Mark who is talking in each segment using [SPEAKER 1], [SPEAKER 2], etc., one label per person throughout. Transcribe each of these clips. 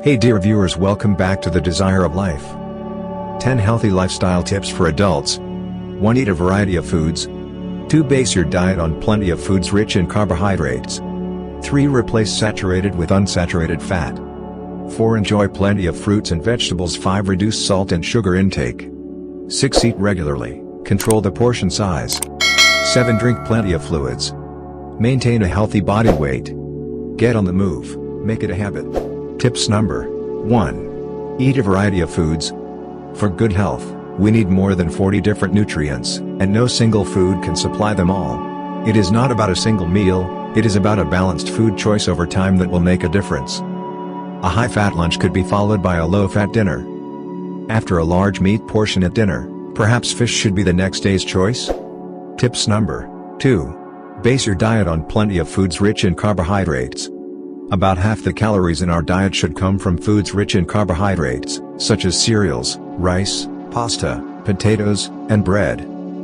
[SPEAKER 1] Hey dear viewers, welcome back to The Desire of Life. 10 healthy lifestyle tips for adults. 1. Eat a variety of foods. 2. Base your diet on plenty of foods rich in carbohydrates. 3. Replace saturated with unsaturated fat. 4. Enjoy plenty of fruits and vegetables. 5. Reduce salt and sugar intake. 6. Eat regularly, control the portion size. 7. Drink plenty of fluids. Maintain a healthy body weight. Get on the move, make it a habit. Tips number 1. Eat a variety of foods. For good health, we need more than 40 different nutrients, and no single food can supply them all. It is not about a single meal, it is about a balanced food choice over time that will make a difference. A high-fat lunch could be followed by a low-fat dinner. After a large meat portion at dinner, perhaps fish should be the next day's choice? Tips number 2. Base your diet on plenty of foods rich in carbohydrates. About half the calories in our diet should come from foods rich in carbohydrates, such as cereals, rice, pasta, potatoes, and bread.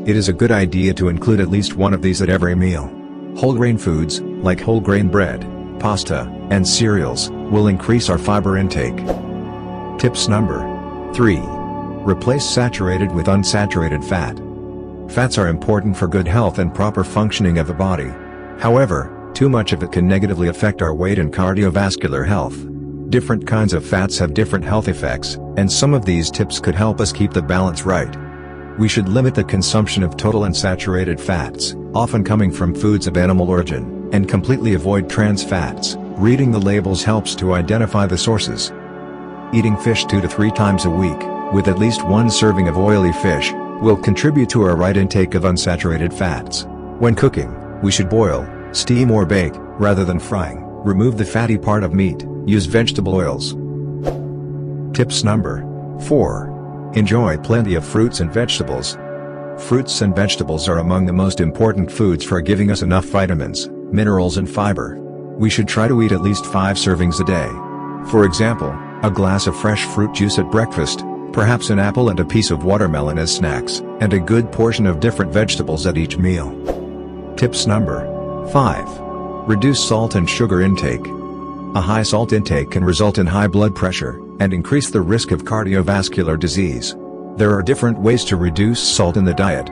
[SPEAKER 1] It is a good idea to include at least one of these at every meal. Whole grain foods, like whole grain bread, pasta, and cereals, will increase our fiber intake. Tips number 3. Replace saturated with unsaturated fat. Fats are important for good health and proper functioning of the body. However, too much of it can negatively affect our weight and cardiovascular health. Different kinds of fats have different health effects, and some of these tips could help us keep the balance right. We should limit the consumption of total unsaturated fats, often coming from foods of animal origin, and completely avoid trans fats. Reading the labels helps to identify the sources. Eating fish 2 to 3 times a week, with at least 1 serving of oily fish, will contribute to our right intake of unsaturated fats. When cooking, we should boil, steam or bake, rather than frying. Remove the fatty part of meat, use vegetable oils. Tips number 4. Enjoy plenty of fruits and vegetables. Fruits and vegetables are among the most important foods for giving us enough vitamins, minerals and fiber. We should try to eat at least 5 servings a day. For example, a glass of fresh fruit juice at breakfast, perhaps an apple and a piece of watermelon as snacks, and a good portion of different vegetables at each meal. Tips number 5. Reduce salt and sugar intake. A high salt intake can result in high blood pressure, and increase the risk of cardiovascular disease. There are different ways to reduce salt in the diet.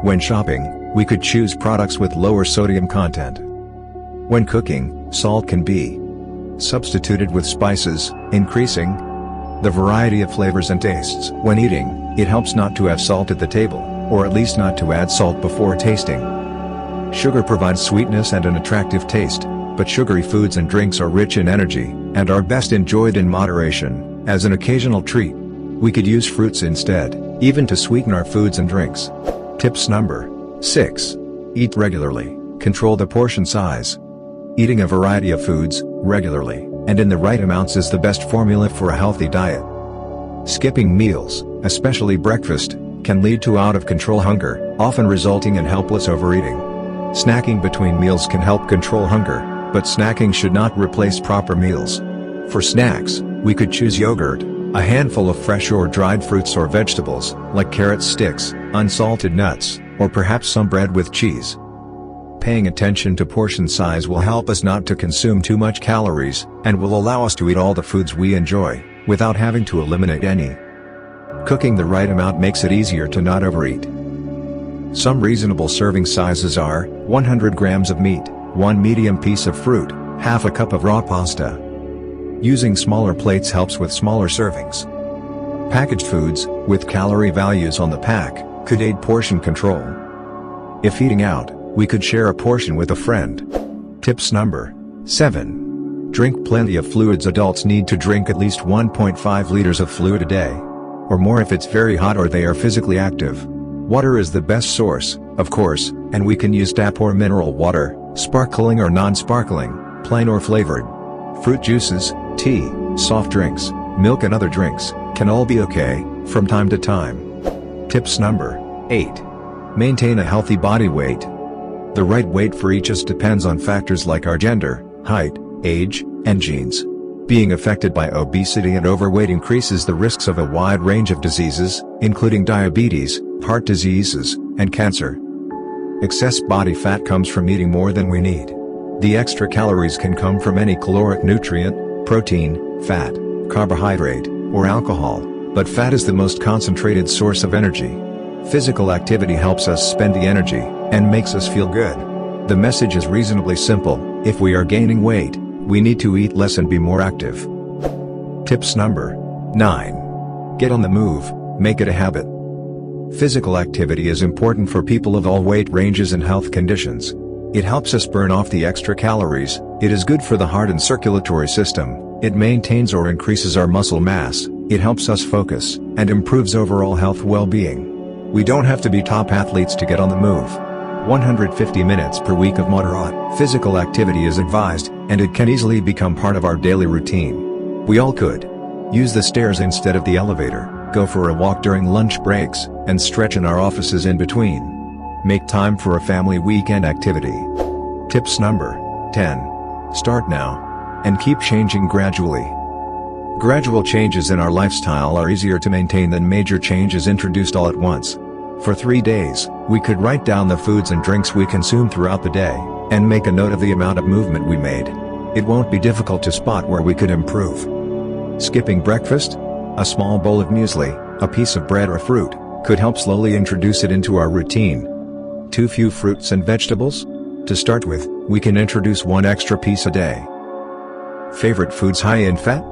[SPEAKER 1] When shopping, we could choose products with lower sodium content. When cooking, salt can be substituted with spices, increasing the variety of flavors and tastes. When eating, it helps not to have salt at the table, or at least not to add salt before tasting. Sugar provides sweetness and an attractive taste, but sugary foods and drinks are rich in energy, and are best enjoyed in moderation, as an occasional treat. We could use fruits instead, even to sweeten our foods and drinks. Tips number 6. Eat regularly, control the portion size. Eating a variety of foods, regularly, and in the right amounts is the best formula for a healthy diet. Skipping meals, especially breakfast, can lead to out-of-control hunger, often resulting in helpless overeating. Snacking between meals can help control hunger, but snacking should not replace proper meals. For snacks, we could choose yogurt, a handful of fresh or dried fruits or vegetables, like carrot sticks, unsalted nuts, or perhaps some bread with cheese. Paying attention to portion size will help us not to consume too much calories, and will allow us to eat all the foods we enjoy, without having to eliminate any. Cooking the right amount makes it easier to not overeat. Some reasonable serving sizes are 100 grams of meat, 1 medium piece of fruit, half a cup of raw pasta. Using smaller plates helps with smaller servings. Packaged foods, with calorie values on the pack, could aid portion control. If eating out, we could share a portion with a friend. Tips number 7. Drink plenty of fluids. Adults need to drink at least 1.5 liters of fluid a day, or more if it's very hot or they are physically active. Water is the best source, of course, and we can use tap or mineral water, sparkling or non-sparkling, plain or flavored. Fruit juices, tea, soft drinks, milk and other drinks, can all be okay, from time to time. Tips number 8. Maintain a healthy body weight. The right weight for each of us depends on factors like our gender, height, age, and genes. Being affected by obesity and overweight increases the risks of a wide range of diseases, including diabetes, heart diseases, and cancer. Excess body fat comes from eating more than we need. The extra calories can come from any caloric nutrient, protein, fat, carbohydrate, or alcohol, but fat is the most concentrated source of energy. Physical activity helps us spend the energy, and makes us feel good. The message is reasonably simple: if we are gaining weight, we need to eat less and be more active. Tips number 9. Get on the move, make it a habit. Physical activity is important for people of all weight ranges and health conditions. It helps us burn off the extra calories, it is good for the heart and circulatory system, it maintains or increases our muscle mass, it helps us focus, and improves overall health well-being. We don't have to be top athletes to get on the move. 150 minutes per week of moderate physical activity is advised, and it can easily become part of our daily routine. We all could use the stairs instead of the elevator, go for a walk during lunch breaks, and stretch in our offices in between. Make time for a family weekend activity. Tips number 10. Start now, and keep changing gradually. Gradual changes in our lifestyle are easier to maintain than major changes introduced all at once. For 3 days, we could write down the foods and drinks we consume throughout the day, and make a note of the amount of movement we made. It won't be difficult to spot where we could improve. Skipping breakfast? A small bowl of muesli, a piece of bread or fruit, could help slowly introduce it into our routine. Too few fruits and vegetables? To start with, we can introduce one extra piece a day. Favorite foods high in fat?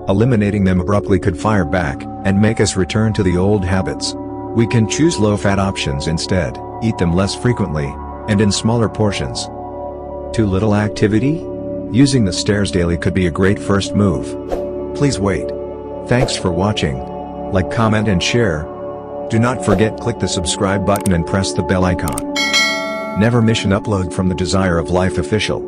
[SPEAKER 1] Eliminating them abruptly could fire back, and make us return to the old habits. We can choose low-fat options instead, eat them less frequently, and in smaller portions. Too little activity? Using the stairs daily could be a great first move. Please wait. Thanks for watching. Like, comment and share. Do not forget click the subscribe button and press the bell icon. Never miss an upload from the Desire of Life Official.